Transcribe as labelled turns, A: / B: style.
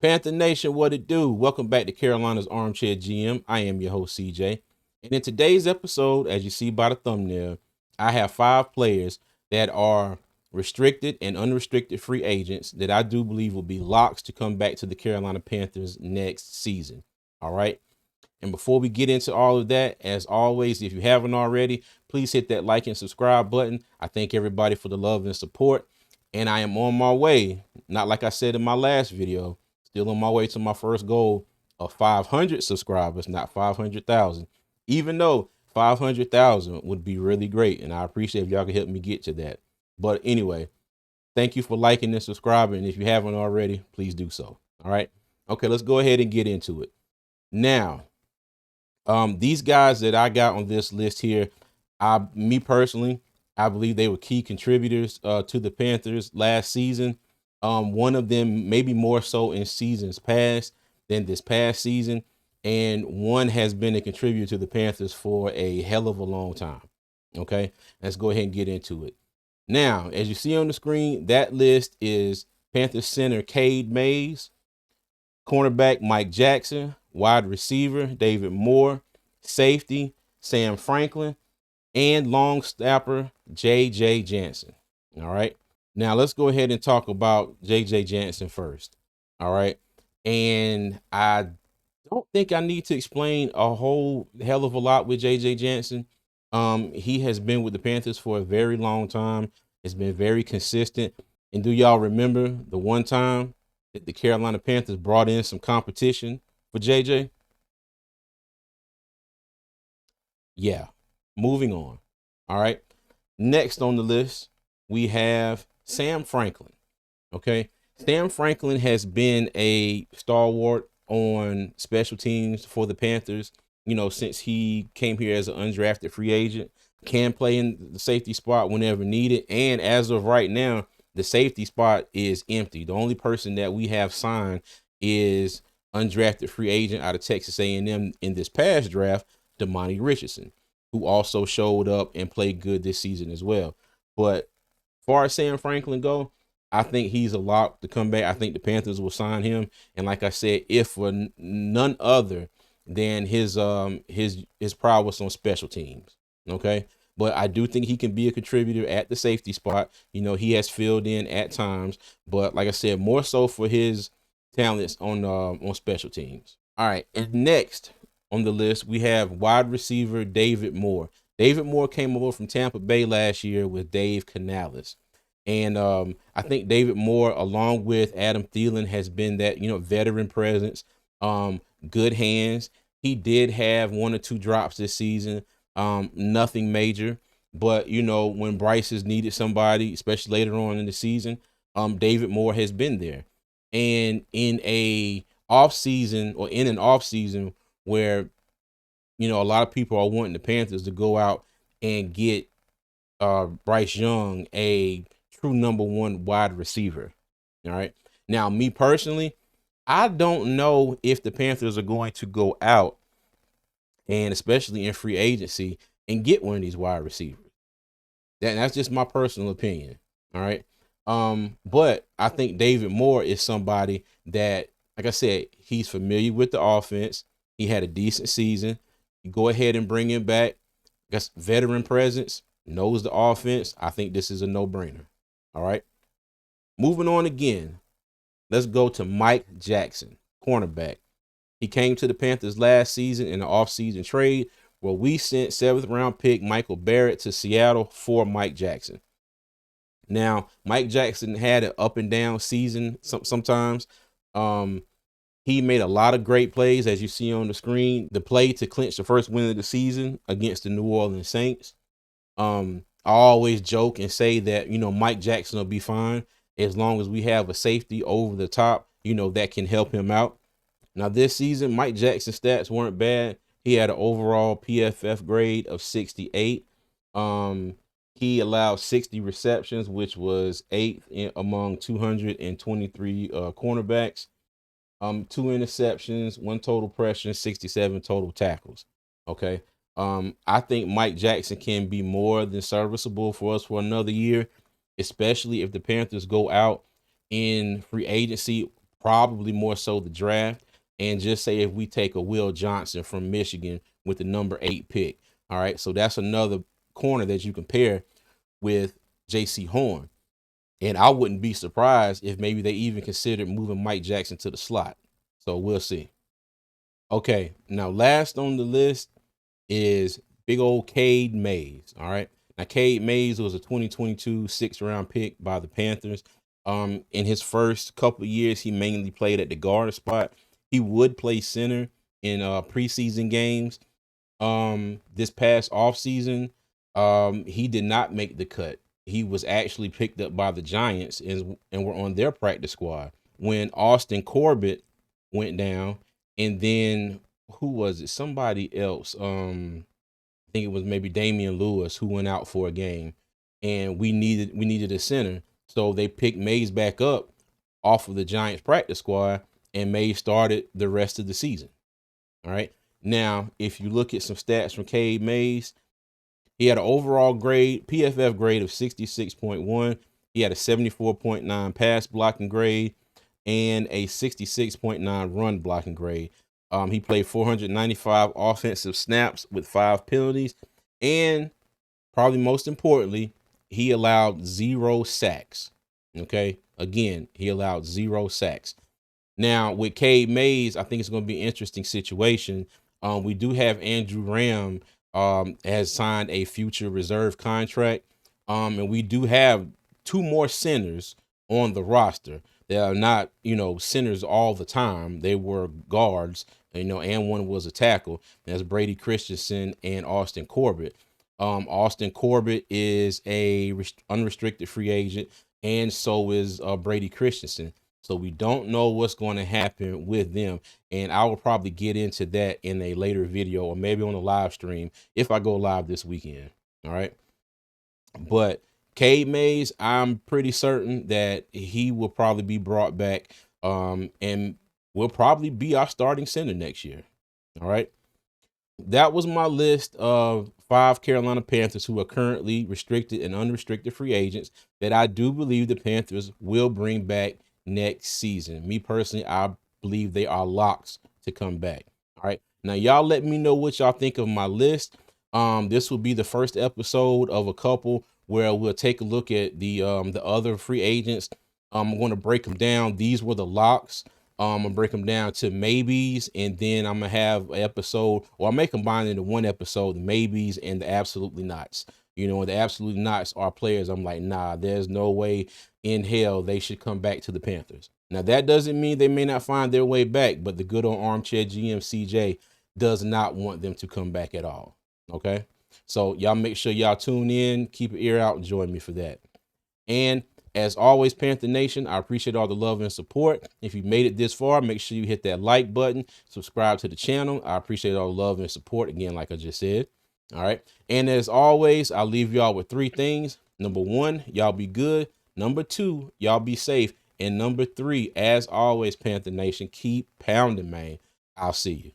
A: Panther Nation, what it do? Welcome back to Carolina's Armchair GM. I am your host, CJ. And in today's episode, as you see by the thumbnail, I have 5 players that are restricted and unrestricted free agents that I do believe will be locks to come back to the Carolina Panthers next season. All right. And before we get into all of that, as always, if you haven't already, please hit that like and subscribe button. I thank everybody for the love and support. And I am on my way, not like I said in my last video, still on my way to my first goal of 500 subscribers, not 500,000. Even though 500,000 would be really great. And I appreciate if y'all can help me get to that. But anyway, thank you for liking and subscribing. And if you haven't already, please do so. All right. Okay, let's go ahead and get into it. Now, these guys that I got on this list here, me personally, I believe they were key contributors to the Panthers last season. One of them maybe more so in seasons past than this past season, and one has been a contributor to the Panthers for a hell of a long time. Okay, let's go ahead and get into it. Now, as you see on the screen, that list is Panthers center Cade Mays, cornerback Mike Jackson, wide receiver David Moore, safety Sam Franklin, and long snapper J.J. Jansen. All right. Now let's go ahead and talk about J.J. Jansen first. All right. And I don't think I need to explain a whole hell of a lot with J.J. Jansen. He has been with the Panthers for a very long time. It's been very consistent. And do y'all remember the one time that the Carolina Panthers brought in some competition for JJ? Yeah. Moving on. All right. Next on the list, we have Sam Franklin. Okay. Sam Franklin has been a stalwart on special teams for the Panthers, since he came here as an undrafted free agent, can play in the safety spot whenever needed. And as of right now, the safety spot is empty. The only person that we have signed is undrafted free agent out of Texas A&M in this past draft, Damani Richardson, who also showed up and played good this season as well. But as far as Sam Franklin go, I think he's a lock to come back. I think the Panthers will sign him. And like I said, if for none other than his prowess on special teams. Okay. But I do think he can be a contributor at the safety spot. He has filled in at times, but like I said, more so for his talents on special teams. All right. And next on the list, we have wide receiver David Moore. David Moore came over from Tampa Bay last year with Dave Canales. And I think David Moore, along with Adam Thielen, has been that, veteran presence, good hands. He did have 1 or 2 drops this season, nothing major. But, when Bryce has needed somebody, especially later on in the season, David Moore has been there. And in an off season where, a lot of people are wanting the Panthers to go out and get Bryce Young, a true number 1 wide receiver. All right. Now, me personally, I don't know if the Panthers are going to go out and especially in free agency and get one of these wide receivers. That's just my personal opinion. All right. But I think David Moore is somebody that, like I said, he's familiar with the offense. He had a decent season. You go ahead and bring him back. Got veteran presence, knows the offense. I think this is a no-brainer. All right. Moving on again. Let's go to Mike Jackson, cornerback. He came to the Panthers last season in an offseason trade where we sent 7th round pick Michael Barrett to Seattle for Mike Jackson. Now, Mike Jackson had an up and down season sometimes. He made a lot of great plays, as you see on the screen. The play to clinch the first win of the season against the New Orleans Saints. I always joke and say that, Mike Jackson will be fine as long as we have a safety over the top, that can help him out. Now, this season, Mike Jackson's stats weren't bad. He had an overall PFF grade of 68. He allowed 60 receptions, which was 8th among 223 cornerbacks. 2 interceptions, 1 total pressure, 67 total tackles. Okay. I think Mike Jackson can be more than serviceable for us for another year, especially if the Panthers go out in free agency, probably more so the draft. And just say if we take a Will Johnson from Michigan with the number 8 pick. All right. So that's another corner that you compare with J.C. Horn. And I wouldn't be surprised if maybe they even considered moving Mike Jackson to the slot. So we'll see. Okay. Now, last on the list is big old Cade Mays. All right. Now, Cade Mays was a 2022 6th-round pick by the Panthers. In his first couple of years, he mainly played at the guard spot. He would play center in preseason games. This past offseason, he did not make the cut. He was actually picked up by the Giants and were on their practice squad when Austin Corbett went down, and then who was it? Somebody else. I think it was maybe Damian Lewis who went out for a game, and we needed a center, so they picked Mays back up off of the Giants practice squad, and Mays started the rest of the season. All right. Now, if you look at some stats from Cade Mays, he had an overall grade, PFF grade of 66.1. He had a 74.9 pass blocking grade and a 66.9 run blocking grade. He played 495 offensive snaps with 5 penalties. And probably most importantly, he allowed 0 sacks. Okay. Again, he allowed 0 sacks. Now, with Cade Mays, I think it's going to be an interesting situation. We do have Andrew Ram has signed a future reserve contract. And we do have 2 more centers on the roster. They are not, centers all the time. They were guards, and one was a tackle. That's Brady Christensen and Austin Corbett. Austin Corbett is a unrestricted free agent, and so is Brady Christensen. So we don't know what's going to happen with them. And I will probably get into that in a later video or maybe on a live stream if I go live this weekend. All right. But Cade Mays, I'm pretty certain that he will probably be brought back and will probably be our starting center next year. All right. That was my list of 5 Carolina Panthers who are currently restricted and unrestricted free agents that I do believe the Panthers will bring back next season. Me personally, I believe they are locks to come back. All right. Now, y'all let me know what y'all think of my list. This will be the first episode of a couple where we'll take a look at the other free agents. I'm going to break them down. These were the locks. I'm gonna break them down to maybes, and then I'm gonna have an episode, or I may combine into one episode, the maybes and the absolutely nots. The absolute nots are players I'm like, nah, there's no way in hell they should come back to the Panthers. Now, that doesn't mean they may not find their way back, but the good old armchair GM CJ does not want them to come back at all. Okay. So y'all make sure y'all tune in, keep your ear out, and join me for that. And as always, Panther Nation, I appreciate all the love and support. If you made it this far, make sure you hit that like button, subscribe to the channel. I appreciate all the love and support, again, like I just said. All right. And as always, I'll leave y'all with 3 things. Number 1, y'all be good. Number 2, y'all be safe. And number 3, as always, Panther Nation, keep pounding, man. I'll see you.